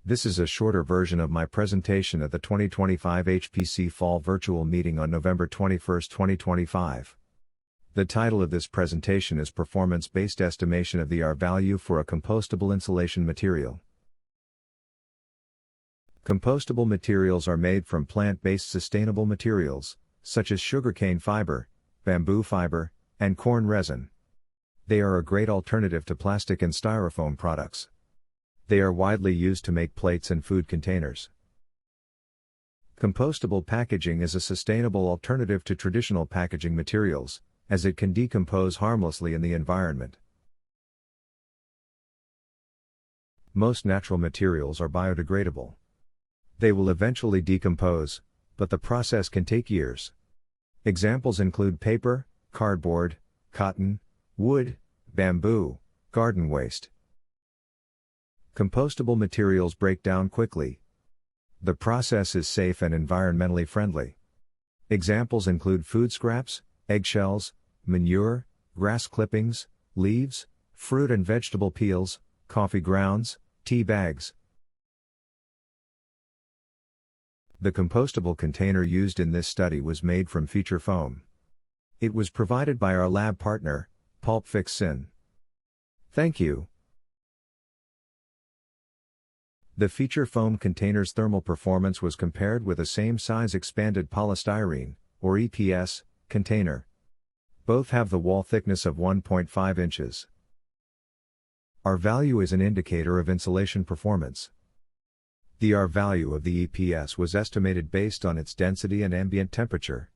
This is a shorter version of my presentation at the 2025 HPC Fall Virtual Meeting on November 21, 2025. The title of this presentation is Performance-Based Estimation of the R-Value for a Compostable Insulation Material. Compostable materials are made from plant-based sustainable materials, such as sugarcane fiber, bamboo fiber, and corn resin. They are a great alternative to plastic and styrofoam products. They are widely used to make plates and food containers. Compostable packaging is a sustainable alternative to traditional packaging materials, as it can decompose harmlessly in the environment. Most natural materials are biodegradable. They will eventually decompose, but the process can take years. Examples include paper, cardboard, cotton, wood, bamboo, garden waste. Compostable materials break down quickly. The process is safe and environmentally friendly. Examples include food scraps, eggshells, manure, grass clippings, leaves, fruit and vegetable peels, coffee grounds, tea bags. The compostable container used in this study was made from feature foam. It was provided by our lab partner, Pulpfix Syn. Thank you. The feature foam container's thermal performance was compared with a same-size expanded polystyrene, or EPS, container. Both have the wall thickness of 1.5 inches. R-value is an indicator of insulation performance. The R-value of the EPS was estimated based on its density and ambient temperature.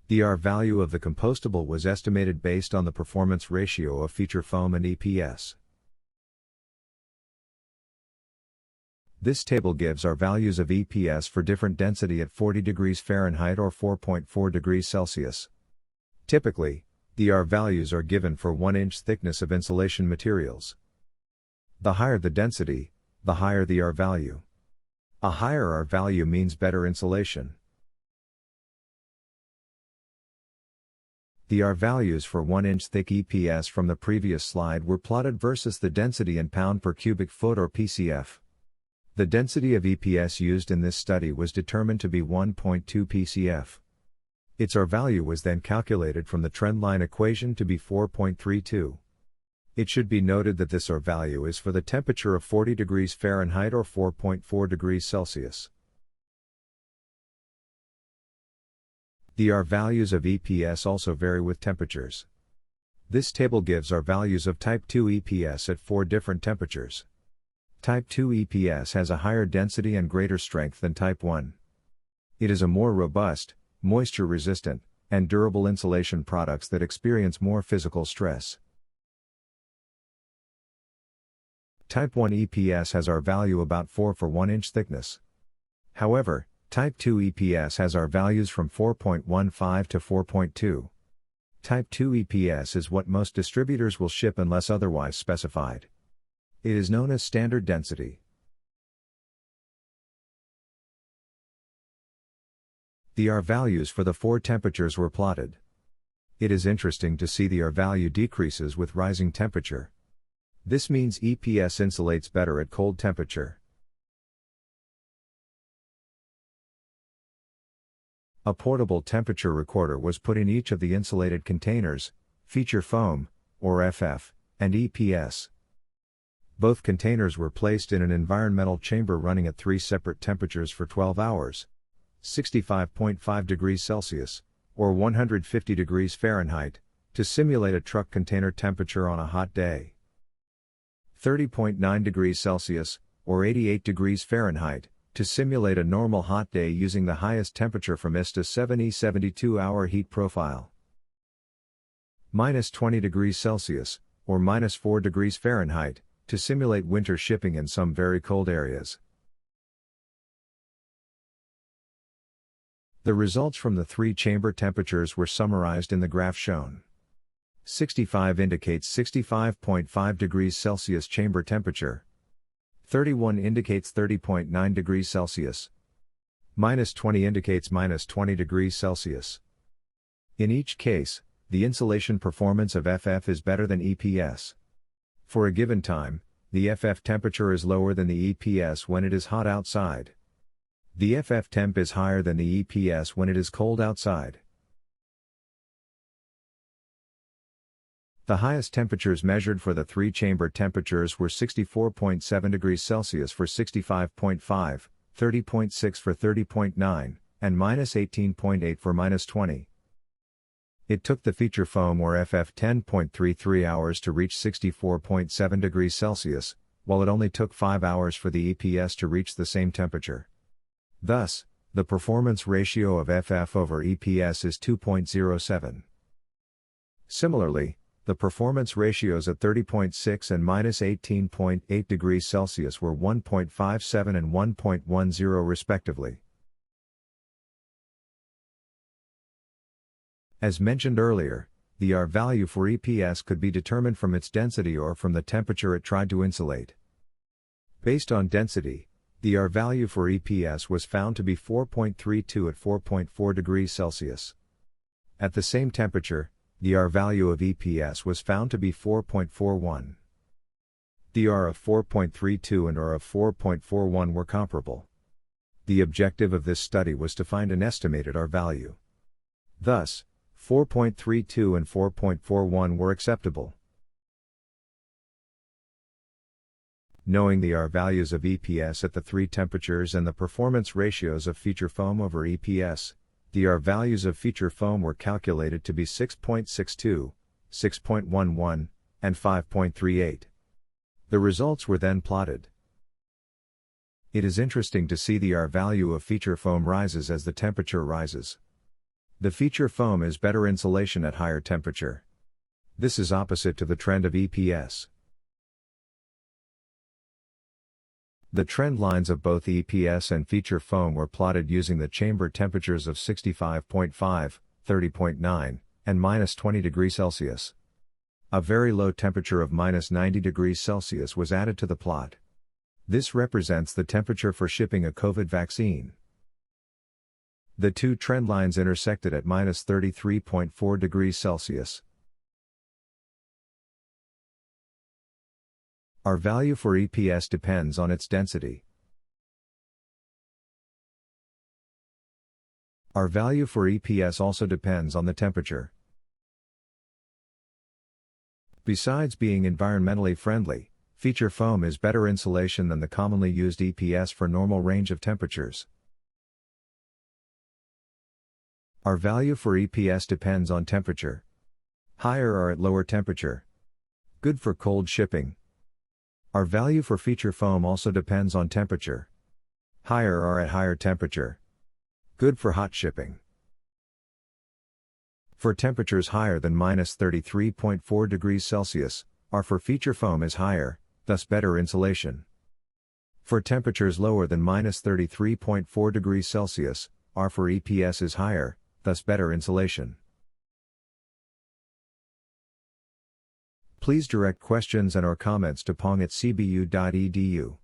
The R-value of the compostable was estimated based on the performance ratio of feature foam and EPS. This table gives R-values of EPS for different density at 40 degrees Fahrenheit or 4.4 degrees Celsius. Typically, the R-values are given for 1-inch thickness of insulation materials. The higher the density, the higher the R-value. A higher R-value means better insulation. The R-values for 1-inch thick EPS from the previous slide were plotted versus the density in pound per cubic foot or PCF. The density of EPS used in this study was determined to be 1.2 PCF. Its R-value was then calculated from the trendline equation to be 4.32. It should be noted that this R-value is for the temperature of 40 degrees Fahrenheit or 4.4 degrees Celsius. The R-values of EPS also vary with temperatures. This table gives R-values of Type 2 EPS at 4 different temperatures. Type 2 EPS has a higher density and greater strength than Type 1. It is a more robust, moisture-resistant, and durable insulation products that experience more physical stress. Type 1 EPS has R-value about 4 for 1-inch thickness. However, Type 2 EPS has R-values from 4.15 to 4.2. Type 2 EPS is what most distributors will ship unless otherwise specified. It is known as standard density. The R-values for the 4 temperatures were plotted. It is interesting to see the R-value decreases with rising temperature. This means EPS insulates better at cold temperature. A portable temperature recorder was put in each of the insulated containers, feature foam, or FF, and EPS. Both containers were placed in an environmental chamber running at 3 separate temperatures for 12 hours, 65.5 degrees Celsius, or 150 degrees Fahrenheit, to simulate a truck container temperature on a hot day. 30.9 degrees Celsius, or 88 degrees Fahrenheit, to simulate a normal hot day using the highest temperature from ISTA 7E 72-hour heat profile. -20 degrees Celsius, or -4 degrees Fahrenheit, to simulate winter shipping in some very cold areas. The results from the 3 chamber temperatures were summarized in the graph shown. 65 indicates 65.5 degrees Celsius chamber temperature. 31 indicates 30.9 degrees Celsius. -20 indicates -20 degrees Celsius. In each case, the insulation performance of FF is better than EPS. For a given time, The FF temperature is lower than the EPS when it is hot outside. The FF temp is higher than the EPS when it is cold outside. The highest temperatures measured for the three-chamber temperatures were 64.7 degrees Celsius for 65.5, 30.6 for 30.9, and -18.8 for -20. It took the feature foam or FF 10.33 hours to reach 64.7 degrees Celsius, while it only took 5 hours for the EPS to reach the same temperature. Thus, the performance ratio of FF over EPS is 2.07. Similarly, the performance ratios at 30.6 and -18.8 degrees Celsius were 1.57 and 1.10 respectively. As mentioned earlier, the R value for EPS could be determined from its density or from the temperature it tried to insulate. Based on density, the R value for EPS was found to be 4.32 at 4.4 degrees Celsius. At the same temperature, the R value of EPS was found to be 4.41. The R of 4.32 and R of 4.41 were comparable. The objective of this study was to find an estimated R value. Thus, 4.32 and 4.41 were acceptable. Knowing the R values of EPS at the three temperatures and the performance ratios of feature foam over EPS, the R values of feature foam were calculated to be 6.62, 6.11, and 5.38. The results were then plotted. It is interesting to see the R value of feature foam rises as the temperature rises. The feature foam is better insulation at higher temperature. This is opposite to the trend of EPS. The trend lines of both EPS and feature foam were plotted using the chamber temperatures of 65.5, 30.9, and -20 degrees Celsius. A very low temperature of -90 degrees Celsius was added to the plot. This represents the temperature for shipping a COVID vaccine. The two trend lines intersected at -33.4 degrees Celsius. R value for EPS depends on its density. R value for EPS also depends on the temperature. Besides being environmentally friendly, feature foam is better insulation than the commonly used EPS for normal range of temperatures. R value for EPS depends on temperature. Higher R at lower temperature. Good for cold shipping. R value for feature foam also depends on temperature. Higher R at higher temperature. Good for hot shipping. For temperatures higher than -33.4 degrees Celsius, R for feature foam is higher, thus better insulation. For temperatures lower than -33.4 degrees Celsius, R for EPS is higher, thus better insulation. Please direct questions and/or comments to pong@cbu.edu.